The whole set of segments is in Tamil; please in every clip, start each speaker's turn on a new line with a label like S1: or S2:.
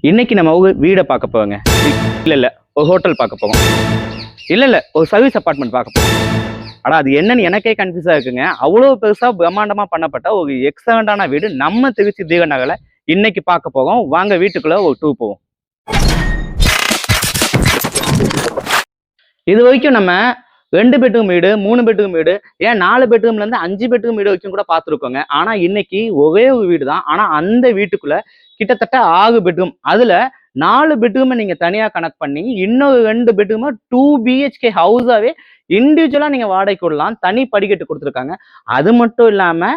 S1: இன்னைக்கு நம்ம வீடை பார்க்க போவோங்க. இல்ல ஒரு ஹோட்டல் பார்க்க போவோம். இல்ல ஒரு சர்வீஸ் அபார்ட்மெண்ட் பார்க்க போவோம். ஆனா அது என்னன்னு எனக்கே கன்ஃபியூஸா இருக்குங்க. அவ்வளவு பெருசா பிரம்மாண்டமா பண்ணப்பட்ட ஒரு எக்ஸலண்டான வீடு நம்ம திருச்சி தீரநகர்ல இன்னைக்கு பார்க்க போவோம். வாங்க வீட்டுக்குள்ள ஒரு டூர் போவோம். இது வரைக்கும் நம்ம 2 பெட்ரூம் வீடு, 3 பெட்ரூம் வீடு, ஏன் 4 பெட்ரூம்ல இருந்து 5 பெட்ரூம் வீடு வரைக்கும் கூட பார்த்துருக்கோங்க. ஆனா இன்னைக்கு ஒரே ஒரு வீடு தான். ஆனா அந்த வீட்டுக்குள்ள கிட்டத்தட்ட 6 பெட்ரூம், அதுல 4 பெட்ரூமை நீங்க தனியா கனெக்ட் பண்ணி இன்னொரு 2 பெட்ரூமை 2 BHK ஹவுஸாவே இண்டிவிஜுவலா நீங்க வாடகைக்கு விடலாம். தனி படிக்கட்டு கொடுத்துருக்காங்க. அது மட்டும் இல்லாம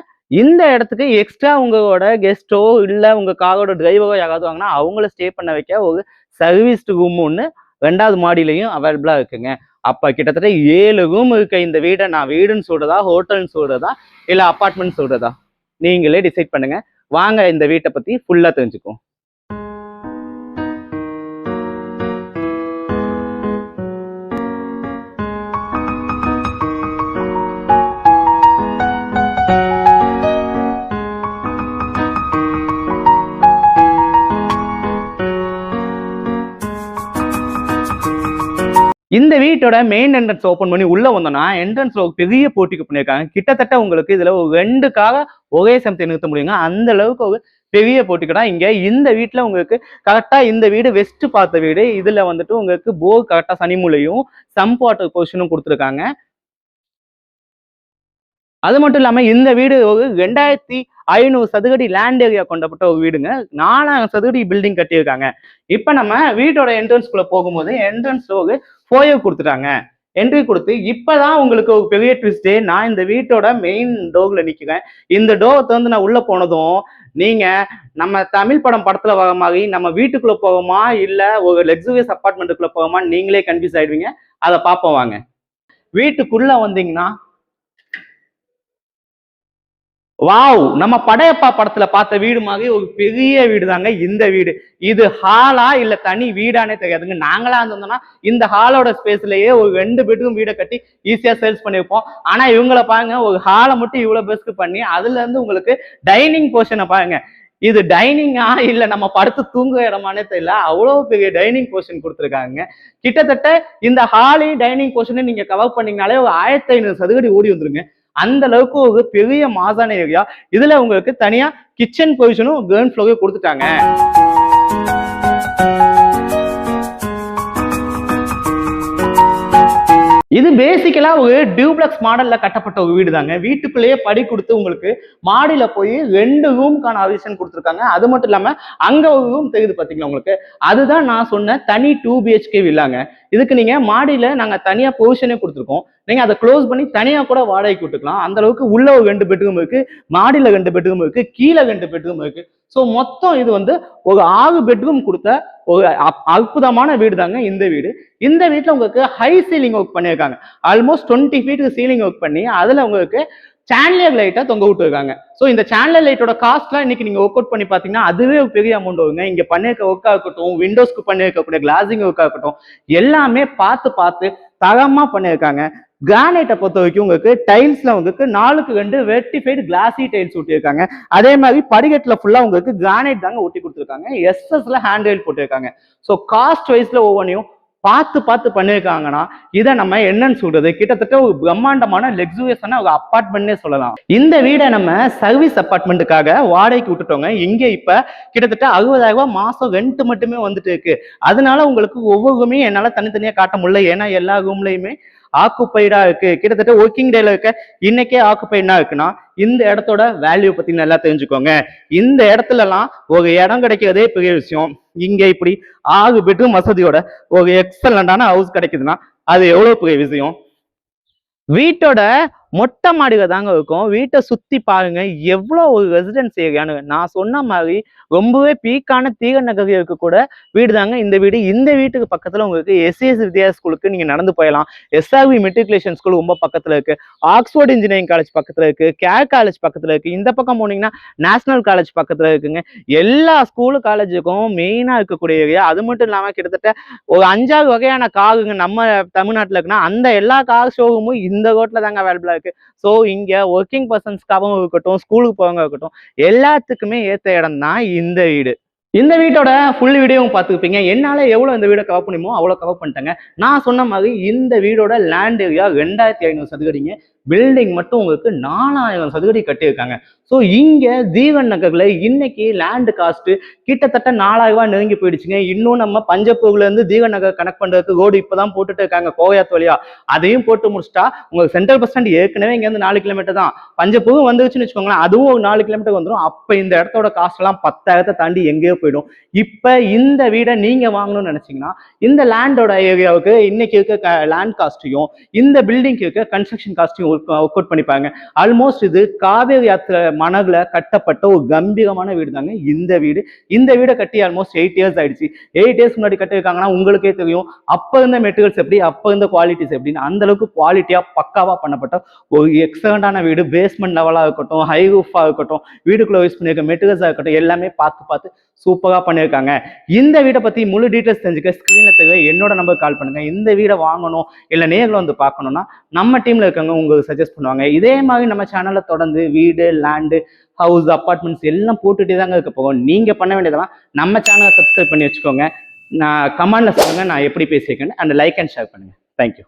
S1: இந்த இடத்துக்கு எக்ஸ்ட்ரா உங்களோட கெஸ்டோ இல்ல உங்க காரோட டிரைவரோ யாராவது வாங்கினா அவங்கள ஸ்டே பண்ண வைக்க ஒரு சர்வீஸ் ரூம் ஒன்று 2வது மாடியிலையும் அவைலபிளா இருக்குங்க. அப்ப கிட்டத்தட்ட 7 ரூம் இருக்க இந்த வீடை நான் வீடுன்னு சொல்றதா, ஹோட்டல்னு சொல்றதா, இல்ல அபார்ட்மெண்ட் சொல்றதா, நீங்களே டிசைட் பண்ணுங்க. வாங்க இந்த வீட்டை பத்தி ஃபுல்லா தெரிஞ்சுக்குவோம். இந்த வீட்டோட மெயின் என்ட்ரன்ஸ் ஓப்பன் பண்ணி உள்ள வந்தோம்னா என்ட்ரன்ஸ்ல ஒரு பெரிய போட்டிக்கு பண்ணியிருக்காங்க. கிட்டத்தட்ட உங்களுக்கு இதுல ஒரு 2 காரை ஒரே சமயத்தை நிறுத்த முடியுங்க. அந்த அளவுக்கு ஒரு பெரிய போட்டிக்கு தான் இங்க. இந்த வீட்டுல உங்களுக்கு கரெக்டா இந்த வீடு வெஸ்ட் பார்த்த வீடு. இதுல வந்துட்டு உங்களுக்கு போர் கரெக்டா சனிமூலையும் சம்ப் வாட்டர் பொசிஷனும் கொடுத்துருக்காங்க. அது மட்டும் இல்லாம இந்த வீடு ஒரு 2500 சதுரடி லேண்ட் ஏரியா கொண்டப்பட்ட ஒரு வீடுங்க. 4000 சதுரடி பில்டிங் கட்டியிருக்காங்க. இப்ப நம்ம வீட்டோட என்ட்ரன்ஸ்குள்ள போகும்போது என்ட்ரன்ஸ்ல ஒரு ஃபோயர் கொடுத்துட்டாங்க. என்ட்ரி கொடுத்து இப்பதான் உங்களுக்கு ஒரு பெரிய ட்விஸ்டே. நான் இந்த வீட்டோட மெயின் டோர்ல நிக்கிறேன். இந்த டோர் திறந்து நான் உள்ள போனதும் நீங்க நம்ம தமிழ் படத்துல வர மாதிரி நம்ம வீட்டுக்குள்ள போவோமா இல்ல ஒரு லக்ஸுரியஸ் அபார்ட்மெண்ட்டுக்குள்ள போவோமா நீங்களே கன்ஃபியூஸ் ஆயிடுவீங்க. அதை பார்ப்போம் வாங்க. வீட்டுக்குள்ள வந்தீங்கன்னா வாவ், நம்ம படையப்பா படத்துல பார்த்த வீடு மாதிரி ஒரு பெரிய வீடு தாங்க இந்த வீடு. இது ஹாலா இல்ல தனி வீடானே தெரியாதுங்க. நாங்களா இருந்தோம்னா இந்த ஹாலோட ஸ்பேஸ்லயே ஒரு 2 பெட்ரூம் வீடை கட்டி ஈஸியா சேல்ஸ் பண்ணிருப்போம். ஆனா இவங்கள பாருங்க, ஒரு ஹாலை மட்டும் இவ்வளவு பெஸ்ட் பண்ணி அதுல இருந்து உங்களுக்கு டைனிங் போர்ஷனை பாருங்க. இது டைனிங்கா இல்ல நம்ம படுத்து தூங்குற இடமானே தெரியல. அவ்வளவு பெரிய டைனிங் போர்ஷன் கொடுத்துருக்காங்க. கிட்டத்தட்ட இந்த ஹாலி டைனிங் போர்ஷனை நீங்க கவர் பண்ணீங்கனாலே ஒரு 1500 சதுரடி ஓடி வந்துருங்க. அந்த அளவுக்கு ஒரு பெரிய மாசான ஏரியா. இதுல உங்களுக்கு தனியா கிச்சன் பொசிஷனும் கிரவுண்ட் ஃப்ளோரே கொடுத்துட்டாங்க. இது பேசிக்கலா ஒரு டியூப்ளெக்ஸ் மாடல்ல கட்டப்பட்ட ஒரு வீடு தாங்க. வீட்டுக்குள்ளேயே படி கொடுத்து உங்களுக்கு மாடியில போய் 2 ரூம்கான ஆப்ஷன் கொடுத்துருக்காங்க. அது மட்டும் இல்லாம அங்க ஒரு ரூம் தெரியுது பாத்தீங்களா உங்களுக்கு, அதுதான் நான் சொன்ன தனி 2 BHK வில்லாங்க. இதுக்கு நீங்க மாடியில நாங்க தனியா பொசிஷனே கொடுத்துருக்கோம். நீங்க அதை க்ளோஸ் பண்ணி தனியா கூட வாடகைக்கு விட்டுக்கலாம். அந்த அளவுக்கு உள்ள ஒரு 2 பெட்ரூம் இருக்கு, மாடியில 2 பெட்ரூம் இருக்கு, கீழே 2 பெட்ரூம் இருக்கு. ஸோ மொத்தம் இது வந்து ஒரு 6 பெட்ரூம் கொடுத்த ஒரு அற்புதமான வீடு தாங்க இந்த வீடு. இந்த வீட்டுல உங்களுக்கு ஹை சீலிங் ஒர்க் பண்ணியிருக்காங்க. ஆல்மோஸ்ட் 20 ஃபீட்டுக்கு சீலிங் ஒர்க் பண்ணி அதுல உங்களுக்கு சான்லியர் லைட்டா தொங்க விட்டுருக்காங்க. ஸோ இந்த சான்லியர் லைட்டோட காஸ்ட்லாம் இன்னைக்கு நீங்க ஒர்க் அவுட் பண்ணி பாத்தீங்கன்னா அதுவே ஒரு பெரிய அமௌண்ட் வருங்க. இங்க பண்ணிருக்க ஒர்க்கா இருக்கட்டும், விண்டோஸ்க்கு பண்ணிருக்கக்கூடிய கிளாசிங் ஒர்க்கா இருக்கட்டும், எல்லாமே பார்த்து தரமா பண்ணியிருக்காங்க. கிரானைட்டை பொறுத்த வரைக்கும் உங்களுக்கு டைல்ஸ்ல உங்களுக்கு 4க்கு 2 வெர்டிஃபைடு கிளாசி டைல்ஸ் ஒட்டியிருக்காங்க. அதே மாதிரி படிக்கட்டுல ஃபுல்லா உங்களுக்கு கிரானைட் தாங்க ஒட்டி கொடுத்துருக்காங்க. எஸ்எஸ்ல ஹேண்ட் ரெயில் போட்டிருக்காங்க. ஸோ காஸ்ட் வைஸ்ல ஒவ்வொன்றையும் பார்த்து பண்ணிருக்காங்கன்னா இதை நம்ம என்னன்னு சொல்றது, கிட்டத்தட்ட ஒரு பிரம்மாண்டமான லக்ஸூரியஸான ஒரு அப்பார்ட்மெண்ட்னே சொல்லலாம். இந்த வீடை நம்ம சர்வீஸ் அப்பார்ட்மெண்ட்டுக்காக வாடகைக்கு விட்டுட்டோங்க. இங்க இப்ப கிட்டத்தட்ட 60,000 ரூபாய் மாசம் ரெண்ட் மட்டுமே வந்துட்டு இருக்கு. அதனால உங்களுக்கு ஒவ்வொரு ரூமையும் என்னால தனித்தனியா காட்ட முடியல. ஏன்னா எல்லா ரூம்லயுமே ஆக்குப்பைடா இருக்கு. கிட்டத்தட்ட ஒர்க்கிங் டேல இருக்க இன்னைக்கே ஆக்குப்பைடா இருக்குன்னா இந்த இடத்தோட வேல்யூ பத்தி நல்லா தெரிஞ்சுக்கோங்க. இந்த இடத்துல எல்லாம் ஒரு இடம் கிடைக்கிறதே பெரிய விஷயம். இங்க இப்படி 6 பெட்ரூம் வசதியோட ஒரு எக்ஸலண்டான ஹவுஸ் கிடைக்குதுன்னா அது எவ்வளவு பெரிய விஷயம். வீட்டோட மொட்டை மாடியில தாங்க இருக்கும். வீட்டை சுத்தி பாருங்க எவ்வளவு ஒரு ரெசிடென்ஸ் ஏரியான்னு. நான் சொன்ன மாதிரி ரொம்பவே பீக்கான தீரநகர் இருக்க கூட வீடு தாங்க இந்த வீடு. இந்த வீட்டுக்கு பக்கத்துல உங்களுக்கு SES வித்யா ஸ்கூலுக்கு நீங்க நடந்து போயலாம். SRV மெட்ரிகுலேஷன் ஸ்கூல் ரொம்ப பக்கத்துல இருக்கு. ஆக்ஸ்போர்ட் இன்ஜினியரிங் காலேஜ் பக்கத்துல இருக்கு. கேர் காலேஜ் பக்கத்துல இருக்கு. இந்த பக்கம் போனீங்கன்னா நேஷனல் காலேஜ் பக்கத்துல இருக்குங்க. எல்லா ஸ்கூலு காலேஜுக்கும் மெயினா இருக்கக்கூடிய ஏரியா. அது மட்டும் இல்லாம கிட்டத்தட்ட ஒரு 5-6 வகையான காருங்க நம்ம தமிழ்நாட்டுல இருக்குன்னா அந்த எல்லா கார் ஷோரூமும் இந்த ரோட்ல தாங்க அவைலபிளா இருக்கு. ஸோ இங்க ஒர்க்கிங் பர்சன்ஸ்க்காகவும் இருக்கட்டும், ஸ்கூலுக்கு போறவங்க இருக்கட்டும், எல்லாத்துக்குமே ஏற்ற இடம் தான் இந்த வீடு. இந்த வீட்டோட ஃபுல் வீடியோவும் பார்த்துருப்பீங்க. என்னால எவ்வளோ இந்த வீடை கவர் பண்ணிமோ அவ்வளோ கவர் பண்ணிட்டேங்க. நான் சொன்ன மாதிரி இந்த வீடோட லேண்ட் ஏரியா 2500 சதுரடிங்க. பில்டிங் மட்டும் உங்களுக்கு 4000 சதுரடி கட்டியிருக்காங்க. ஸோ இங்கே தீவன் நகர்ல இன்னைக்கு லேண்ட் காஸ்ட் கிட்டத்தட்ட 4000 ரூபாய் நெருங்கி போயிடுச்சுங்க. இன்னும் நம்ம பஞ்சப்பூர்ல இருந்து தீவன் நகர் கனெக்ட் பண்றதுக்கு ரோடு இப்பதான் போட்டுட்டு இருக்காங்க கோயாத் வழியா. அதையும் போட்டு முடிச்சிட்டா உங்களுக்கு சென்ட்ரல் பஸ் ஸ்டாண்ட் ஏற்கனவே இங்க இருந்து 4 கிலோமீட்டர் தான். பஞ்சப்பூரும் வந்துருச்சுன்னு வச்சுக்கோங்களேன், அதுவும் ஒரு 4 கிலோமீட்டர் வந்துடும். அப்ப இந்த இடத்தோட காஸ்ட் எல்லாம் 10,000 தாண்டி எங்கேயோ போயிடும். இப்ப இந்த வீடை நீங்க வாங்கணும்னு நினைச்சீங்கன்னா இந்த லேண்டோட ஏரியாவுக்கு இன்னைக்கு இருக்க லேண்ட் காஸ்ட்டையும் இந்த பில்டிங் இருக்க கன்ஸ்ட்ரக்ஷன் காஸ்ட்டையும் ஒர்க் அவுட் பண்ணிப்பாங்க. ஆல்மோஸ்ட் இது காவேரி ஆற்று மணகுல கட்டப்பட்ட ஒரு கம்பீரமான வீடு தாங்க இந்த வீடு. இந்த வீடை கட்டி ஆல்மோஸ்ட் 8 இயர்ஸ் ஆயிடுச்சு. 8 இயர்ஸ் முன்னாடி கட்டிருக்காங்கன்னா உங்களுக்கே தெரியும் அப்ப இருந்த மெட்டீரியல்ஸ் எப்படி, அப்ப இருந்த குவாலிட்டிஸ் எப்படின்னு. அந்த அளவுக்கு குவாலிட்டியா பக்காவா பண்ணப்பட்ட ஒரு எக்ஸலண்டான வீடு. பேஸ்மெண்ட் லெவலா இருக்கட்டும், ஹை ரூஃபா இருக்கட்டும், வீடுக்குள்ள யூஸ் பண்ணிருக்க மெட்டீரியல்ஸா இருக்கட்டும், எல்லாமே பார்த்து சூப்பரா பண்ணியிருக்காங்க. இந்த வீட்டை பத்தி முழு டீட்டெயில்ஸ் தெரிஞ்சுக்க ஸ்கிரீன்ல தெரிய என்னோட நம்பர் கால் பண்ணுங்க. இந்த வீடை வாங்கணும் இல்ல நேரில் வந்து பார்க்கணும்னா நம்ம டீம்ல இருக்கவங்க உங்களுக்கு சஜஸ்ட் பண்ணுவாங்க. இதே மாதிரி நம்ம சேனல்ல தொடர்ந்து வீடு, லேண்டு, ஹவுஸ், அப்பார்ட்மெண்ட்ஸ் எல்லாம் போட்டுட்டே தாங்க இருக்க போகும். நீங்க பண்ண வேண்டியதெல்லாம் நம்ம சேனலை சப்ஸ்கிரைப் பண்ணி வச்சுக்கோங்க. நான் கமெண்ட்ல சொல்லுங்க நான் எப்படி பேசியிருக்கேன்னு, அண்ட் லைக் அண்ட் ஷேர் பண்ணுங்க. தேங்க்யூ.